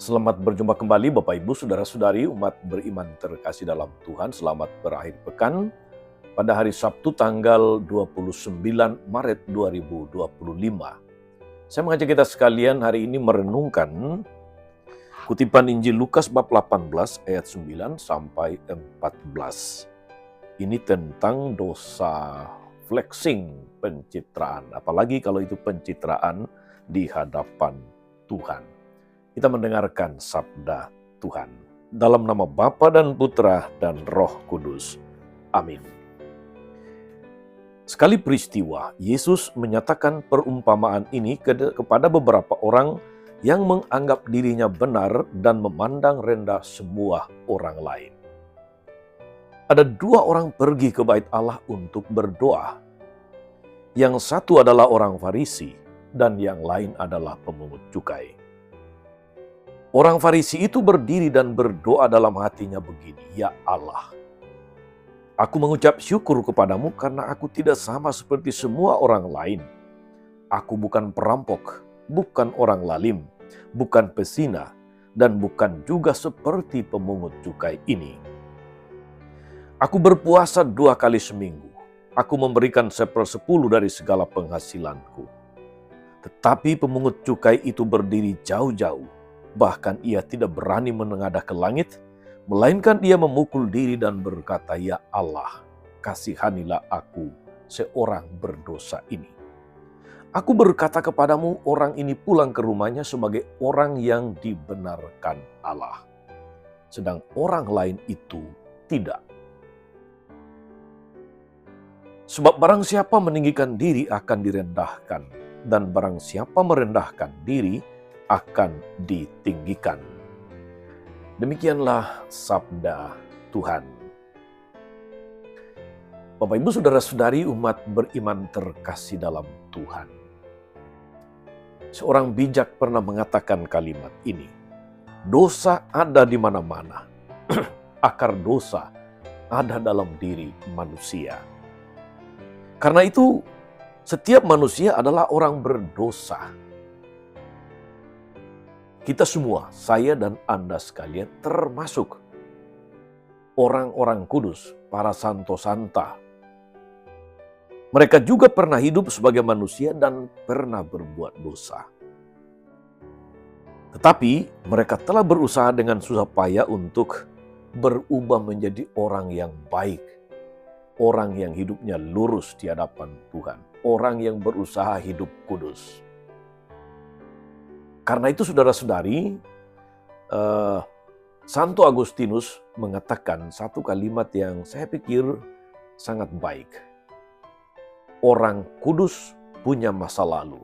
Selamat berjumpa kembali Bapak Ibu Saudara-saudari umat beriman terkasih dalam Tuhan. Selamat berakhir pekan pada hari Sabtu tanggal 29 Maret 2025. Saya mengajak kita sekalian hari ini merenungkan kutipan Injil Lukas bab 18 ayat 9 sampai 14. Ini tentang dosa flexing, pencitraan. Apalagi kalau itu pencitraan di hadapan Tuhan. Kita mendengarkan sabda Tuhan. Dalam nama Bapa dan Putra dan Roh Kudus. Amin. Sekali peristiwa, Yesus menyatakan perumpamaan ini kepada beberapa orang yang menganggap dirinya benar dan memandang rendah semua orang lain. Ada dua orang pergi ke bait Allah untuk berdoa. Yang satu adalah orang Farisi dan yang lain adalah pemungut cukai. Orang Farisi itu berdiri dan berdoa dalam hatinya begini, "Ya Allah, aku mengucap syukur kepadamu karena aku tidak sama seperti semua orang lain. Aku bukan perampok, bukan orang lalim, bukan pesina, dan bukan juga seperti pemungut cukai ini. Aku berpuasa 2 kali seminggu. Aku memberikan 1/10 dari segala penghasilanku." Tetapi pemungut cukai itu berdiri jauh-jauh. Bahkan ia tidak berani menengadah ke langit, melainkan ia memukul diri dan berkata, "Ya Allah, kasihanilah aku, seorang berdosa ini." Aku berkata kepadamu, orang ini pulang ke rumahnya sebagai orang yang dibenarkan Allah. Sedang orang lain itu tidak. Sebab barang siapa meninggikan diri akan direndahkan, dan barang siapa merendahkan diri akan ditinggikan. Demikianlah sabda Tuhan. Bapak Ibu Saudara-saudari umat beriman terkasih dalam Tuhan. Seorang bijak pernah mengatakan kalimat ini, "Dosa ada di mana-mana. Akar dosa ada dalam diri manusia." Karena itu, setiap manusia adalah orang berdosa. Kita semua, saya dan Anda sekalian, termasuk orang-orang kudus, para santo-santa. Mereka juga pernah hidup sebagai manusia dan pernah berbuat dosa. Tetapi mereka telah berusaha dengan susah payah untuk berubah menjadi orang yang baik. Orang yang hidupnya lurus di hadapan Tuhan. Orang yang berusaha hidup kudus. Karena itu saudara-saudari, Santo Agustinus mengatakan satu kalimat yang saya pikir sangat baik. Orang kudus punya masa lalu,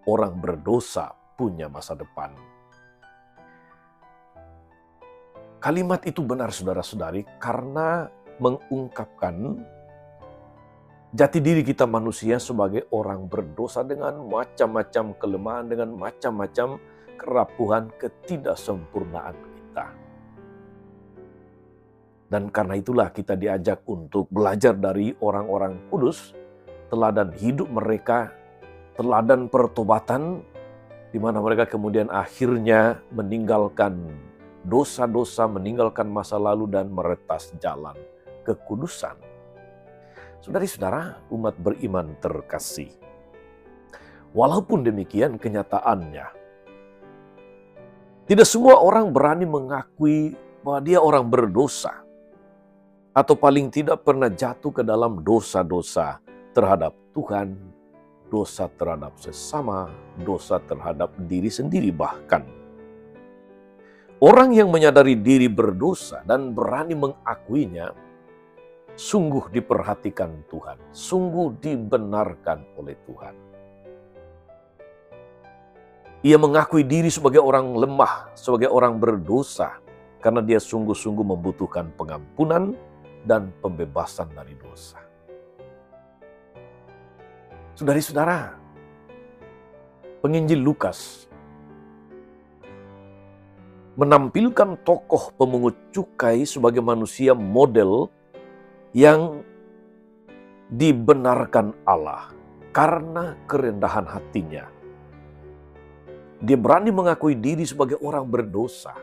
orang berdosa punya masa depan. Kalimat itu benar saudara-saudari karena mengungkapkan jati diri kita manusia sebagai orang berdosa dengan macam-macam kelemahan, dengan macam-macam kerapuhan, ketidaksempurnaan kita. Dan karena itulah kita diajak untuk belajar dari orang-orang kudus, teladan hidup mereka, teladan pertobatan, di mana mereka kemudian akhirnya meninggalkan dosa-dosa, meninggalkan masa lalu dan meretas jalan kekudusan. Saudari-saudara, umat beriman terkasih. Walaupun demikian kenyataannya, tidak semua orang berani mengakui bahwa dia orang berdosa. Atau paling tidak pernah jatuh ke dalam dosa-dosa terhadap Tuhan, dosa terhadap sesama, dosa terhadap diri sendiri bahkan. Orang yang menyadari diri berdosa dan berani mengakuinya, sungguh diperhatikan Tuhan, sungguh dibenarkan oleh Tuhan. Ia mengakui diri sebagai orang lemah, sebagai orang berdosa, karena dia sungguh-sungguh membutuhkan pengampunan dan pembebasan dari dosa. Saudari-saudara, penginjil Lukas menampilkan tokoh pemungut cukai sebagai manusia model yang dibenarkan Allah karena kerendahan hatinya. Dia berani mengakui diri sebagai orang berdosa.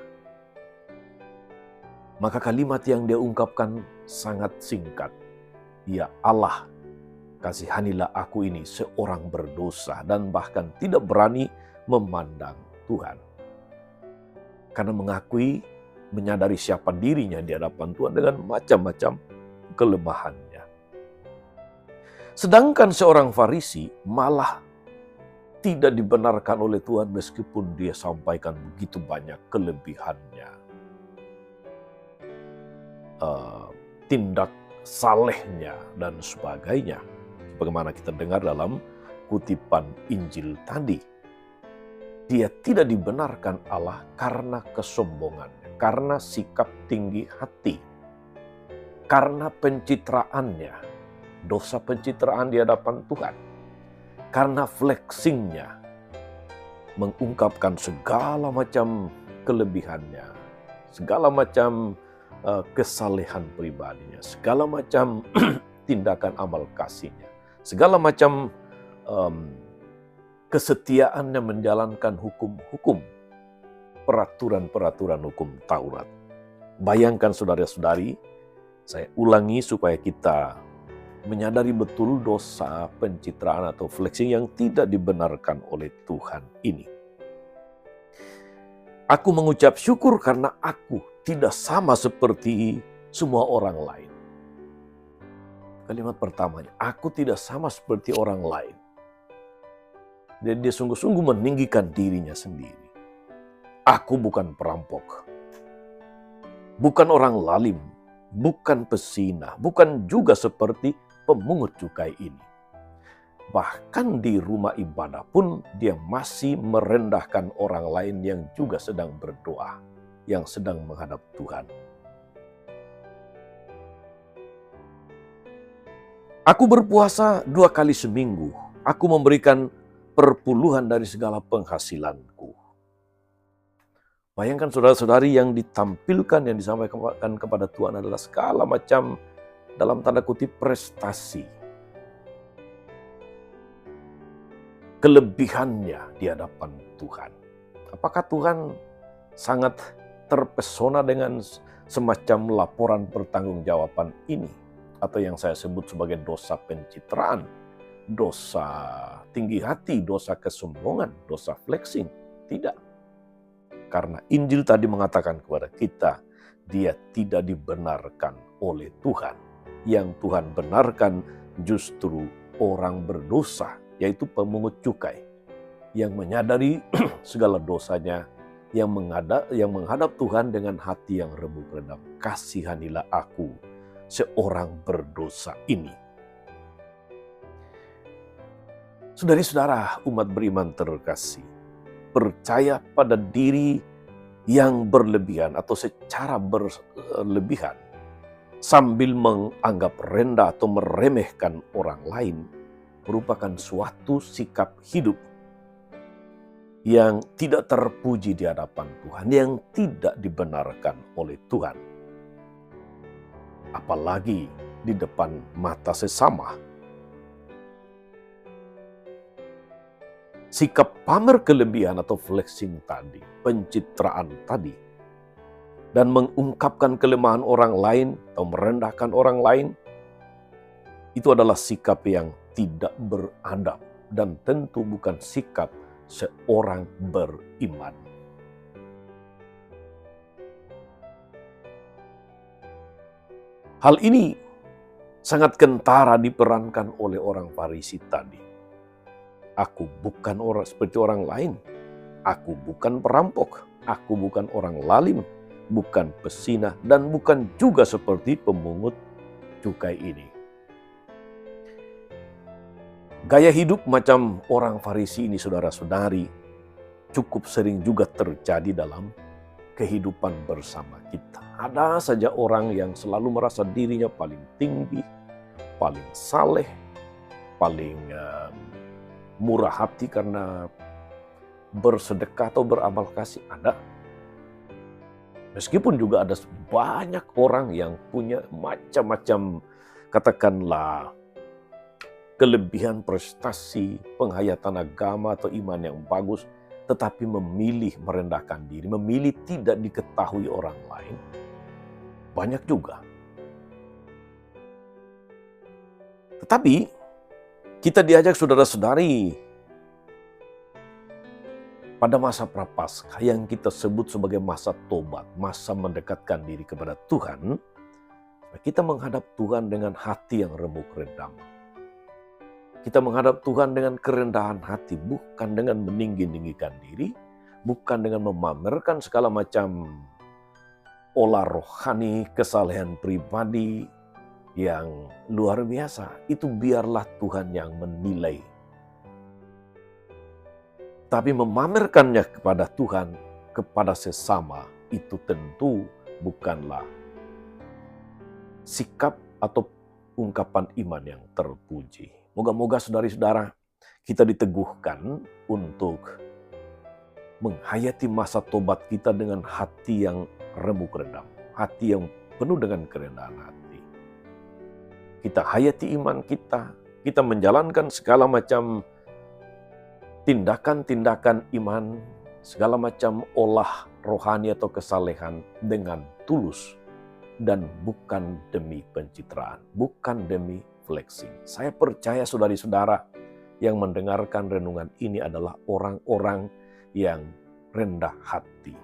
Maka kalimat yang dia ungkapkan sangat singkat. Ya Allah, kasihanilah aku ini seorang berdosa, dan bahkan tidak berani memandang Tuhan. Karena mengakui, menyadari siapa dirinya di hadapan Tuhan dengan macam-macam kelemahannya. Sedangkan seorang Farisi malah tidak dibenarkan oleh Tuhan meskipun dia sampaikan begitu banyak kelebihannya. Tindak salehnya dan sebagainya. Bagaimana kita dengar dalam kutipan Injil tadi. Dia tidak dibenarkan Allah karena kesombongannya, karena sikap tinggi hati, karena pencitraannya, dosa pencitraan di hadapan Tuhan, karena flexingnya, mengungkapkan segala macam kelebihannya, segala macam kesalehan pribadinya, segala macam tindakan amal kasihnya, segala macam kesetiaannya menjalankan hukum-hukum, peraturan-peraturan hukum Taurat. Bayangkan saudara-saudari, saya ulangi supaya kita menyadari betul dosa pencitraan atau flexing yang tidak dibenarkan oleh Tuhan ini. Aku mengucap syukur karena aku tidak sama seperti semua orang lain. Kalimat pertamanya, aku tidak sama seperti orang lain. Dan dia sungguh-sungguh meninggikan dirinya sendiri. Aku bukan perampok, bukan orang lalim, bukan pesina, bukan juga seperti pemungut cukai ini. Bahkan di rumah ibadah pun dia masih merendahkan orang lain yang juga sedang berdoa, yang sedang menghadap Tuhan. Aku berpuasa 2 kali seminggu. Aku memberikan perpuluhan dari segala penghasilanku. Bayangkan saudara-saudari, yang ditampilkan, yang disampaikan kepada Tuhan adalah segala macam dalam tanda kutip prestasi. Kelebihannya di hadapan Tuhan. Apakah Tuhan sangat terpesona dengan semacam laporan pertanggungjawaban ini? Atau yang saya sebut sebagai dosa pencitraan, dosa tinggi hati, dosa kesombongan, dosa flexing? Tidak. Karena Injil tadi mengatakan kepada kita, dia tidak dibenarkan oleh Tuhan. Yang Tuhan benarkan justru orang berdosa, yaitu pemungut cukai, yang menyadari segala dosanya, yang menghadap Tuhan dengan hati yang remuk redam. Kasihanilah aku, seorang berdosa ini. Saudari-saudara, umat beriman terkasih, percaya pada diri yang berlebihan atau secara berlebihan sambil menganggap rendah atau meremehkan orang lain merupakan suatu sikap hidup yang tidak terpuji di hadapan Tuhan, yang tidak dibenarkan oleh Tuhan. Apalagi di depan mata sesama. Sikap pamer kelebihan atau flexing tadi, pencitraan tadi, dan mengungkapkan kelemahan orang lain atau merendahkan orang lain, itu adalah sikap yang tidak beradab dan tentu bukan sikap seorang beriman. Hal ini sangat kentara diperankan oleh orang Farisi tadi. Aku bukan orang seperti orang lain. Aku bukan perampok. Aku bukan orang lalim. Bukan pesina. Dan bukan juga seperti pemungut cukai ini. Gaya hidup macam orang Farisi ini, saudara-saudari, cukup sering juga terjadi dalam kehidupan bersama kita. Ada saja orang yang selalu merasa dirinya paling tinggi, paling saleh, paling murah hati karena bersedekah atau beramal kasih. Ada. Meskipun juga ada banyak orang yang punya macam-macam, katakanlah, kelebihan prestasi, penghayatan agama atau iman yang bagus, tetapi memilih merendahkan diri, memilih tidak diketahui orang lain, banyak juga. Tetapi kita diajak saudara-saudari pada masa prapaskah yang kita sebut sebagai masa tobat, masa mendekatkan diri kepada Tuhan, kita menghadap Tuhan dengan hati yang remuk redam. Kita menghadap Tuhan dengan kerendahan hati, bukan dengan meninggi-ninggikan diri, bukan dengan memamerkan segala macam olah rohani, kesalehan pribadi yang luar biasa. Itu biarlah Tuhan yang menilai. Tapi memamerkannya kepada Tuhan, kepada sesama, itu tentu bukanlah sikap atau ungkapan iman yang terpuji. Moga-moga saudari-saudara kita diteguhkan untuk menghayati masa tobat kita dengan hati yang remuk redam, hati yang penuh dengan kerendahan hati. Kita hayati iman kita menjalankan segala macam tindakan-tindakan iman, segala macam olah rohani atau kesalehan dengan tulus dan bukan demi pencitraan, bukan demi flexing. Saya percaya saudari-saudara yang mendengarkan renungan ini adalah orang-orang yang rendah hati,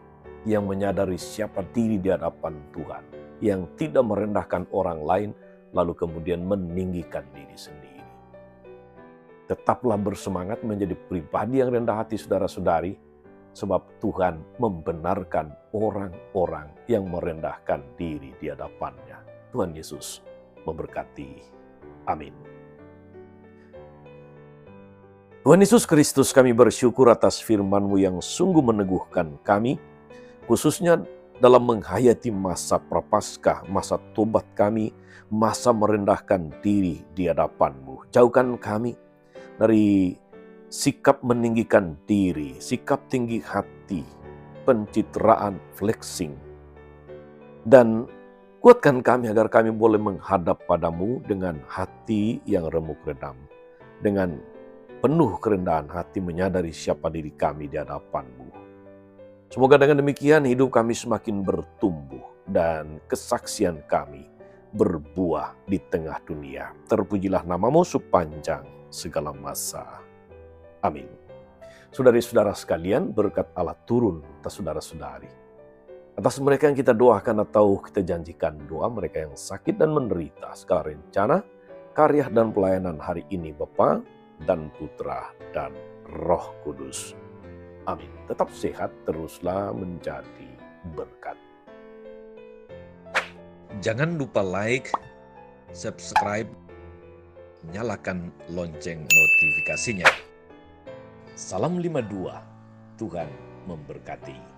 yang menyadari siapa diri di hadapan Tuhan, yang tidak merendahkan orang lain lalu kemudian meninggikan diri sendiri. Tetaplah bersemangat menjadi pribadi yang rendah hati saudara-saudari, sebab Tuhan membenarkan orang-orang yang merendahkan diri di hadapannya. Tuhan Yesus memberkati. Amin. Tuhan Yesus Kristus, kami bersyukur atas firman-Mu yang sungguh meneguhkan kami, khususnya dalam menghayati masa prapaskah, masa tobat kami, masa merendahkan diri di hadapan-Mu. Jauhkan kami dari sikap meninggikan diri, sikap tinggi hati, pencitraan, flexing. Dan kuatkan kami agar kami boleh menghadap padamu dengan hati yang remuk redam. Dengan penuh kerendahan hati menyadari siapa diri kami di hadapan-Mu. Semoga dengan demikian hidup kami semakin bertumbuh dan kesaksian kami berbuah di tengah dunia. Terpujilah nama-Mu sepanjang segala masa. Amin. Saudari-saudara sekalian, berkat Allah turun atas saudara-saudari. Atas mereka yang kita doakan atau kita janjikan doa, mereka yang sakit dan menderita, segala rencana, karya dan pelayanan hari ini Bapa dan Putra dan Roh Kudus. Amin. Tetap sehat, teruslah menjadi berkat. Jangan lupa like, subscribe, nyalakan lonceng notifikasinya. Salam 52, Tuhan memberkati.